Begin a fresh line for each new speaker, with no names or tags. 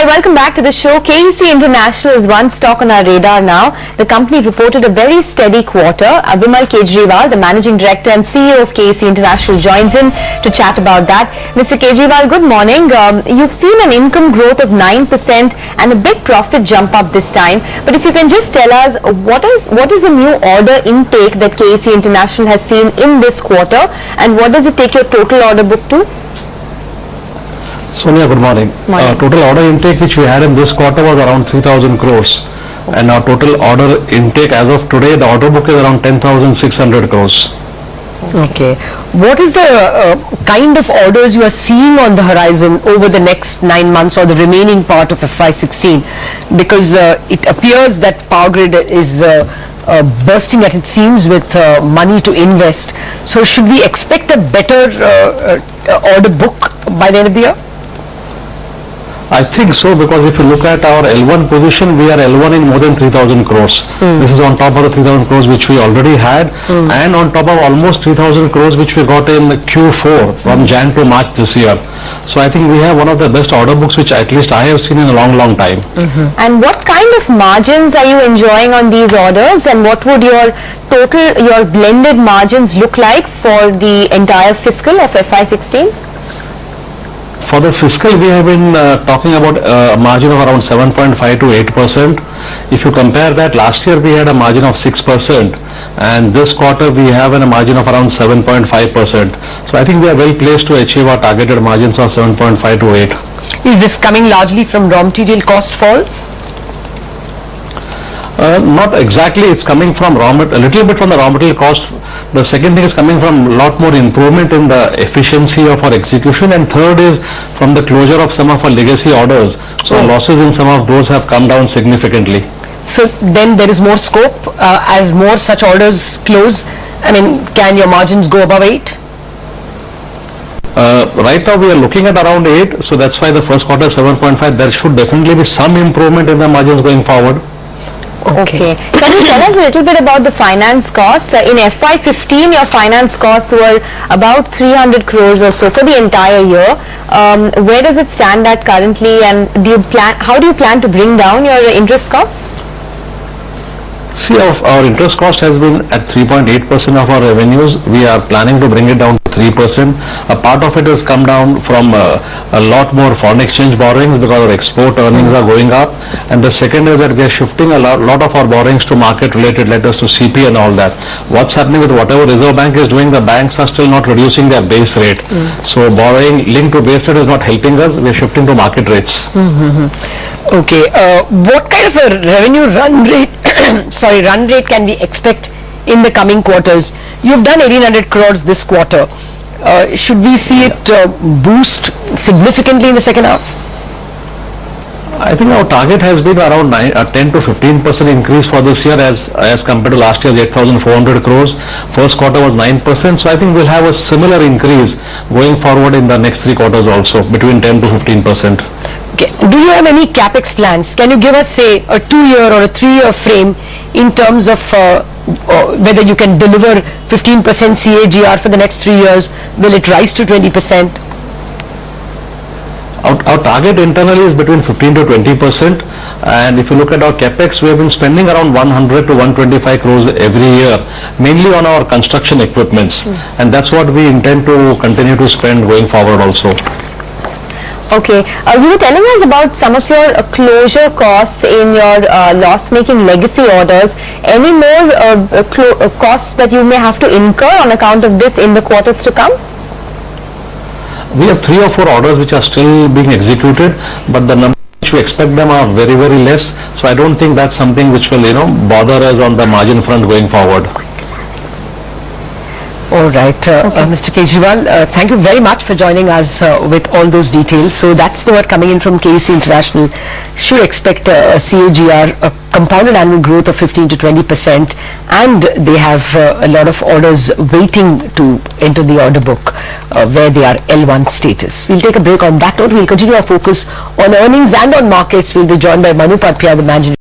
welcome back to the show. KEC International is one stock on our radar now. The company reported a very steady quarter. Vimal Kejriwal, the Managing Director and CEO of KEC International, joins in to chat about that. Mr. Kejriwal, good morning. You've seen an income growth of 9% and a big profit jump up this time. But if you can just tell us, what is the new order intake that KEC International has seen in this quarter, and what does it take your total order book to?
Sonia, good morning. Total order intake which we had in this quarter was around 3,000 crores. And our total order intake as of today, the order book is around 10,600 crores.
Okay. What is the kind of orders you are seeing on the horizon over the next 9 months or the remaining part of FY16? Because it appears that Power Grid is bursting at its seams with money to invest. So should we expect a better order book by the end of the year?
I think so, because if you look at our L1 position, we are L1 in more than 3,000 crores. This is on top of the 3,000 crores which we already had, and on top of almost 3,000 crores which we got in Q4 from Jan to March this year. So I think we have one of the best order books which at least I have seen in a long time.
And what kind of margins are you enjoying on these orders, and what would your blended margins look like for the entire fiscal of FY16?
For the fiscal, we have been talking about a margin of around 7.5 to 8%. If you compare that, last year we had a margin of 6%, and this quarter we have a margin of around 7.5%. So I think we are well placed to achieve our targeted margins of 7.5 to 8.
Is this coming largely from raw material cost falls?
Not exactly. It's coming from a little bit from the raw material cost. The second thing is coming from a lot more improvement in the efficiency of our execution, and third is from the closure of some of our legacy orders. So losses in some of those have come down significantly.
So then there is more scope as more such orders close. I mean, can your margins go above 8?
Right now we are looking at around 8, so that's why the first quarter 7.5. There should definitely be some improvement in the margins going forward.
Okay. Can you tell us a little bit about the finance costs? In FY15, your finance costs were about 300 crores or so for the entire year. Where does it stand at currently, and how do you plan to bring down your interest costs?
See, our interest cost has been at 3.8% of our revenues. We are planning to bring it down to 3%. A part of it has come down from a lot more foreign exchange borrowings because our export earnings are going up. And the second is that we are shifting a lot of our borrowings to market-related letters, to CP and all that. What's happening with whatever Reserve Bank is doing, the banks are still not reducing their base rate. So borrowing linked to base rate is not helping us. We are shifting to market rates.
Okay. What kind of a revenue run rate run rate can we expect in the coming quarters? You've done 1,800 crores this quarter. Should we see it boost significantly in the second half?
I think our target has been around 10 to 15% increase for this year as compared to last year's 8,400 crores. First quarter was 9%, so I think we'll have a similar increase going forward in the next 3 quarters also, between 10 to 15%.
Okay. Do you have any capex plans? Can you give us, say, a 2-year or a 3-year frame in terms of whether you can deliver 15% CAGR for the next 3 years? Will it rise to 20%?
Our target internally is between 15 to 20%, and if you look at our capex, we have been spending around 100 to 125 crores every year, mainly on our construction equipments, and that's what we intend to continue to spend going forward also.
Okay. You were telling us about some of your closure costs in your loss-making legacy orders. Any more costs that you may have to incur on account of this in the quarters to come?
We have 3 or 4 orders which are still being executed, but the number which we expect them are very less. So I don't think that's something which will bother us on the margin front going forward.
All right, Mr. Kejriwal, thank you very much for joining us with all those details. So that's the word coming in from KEC International. Should expect a CAGR, a compounded annual growth of 15 to 20%, and they have a lot of orders waiting to enter the order book where they are L1 status. We'll take a break on that note. We'll continue our focus on earnings and on markets. We'll be joined by Manu Patpia, the Managing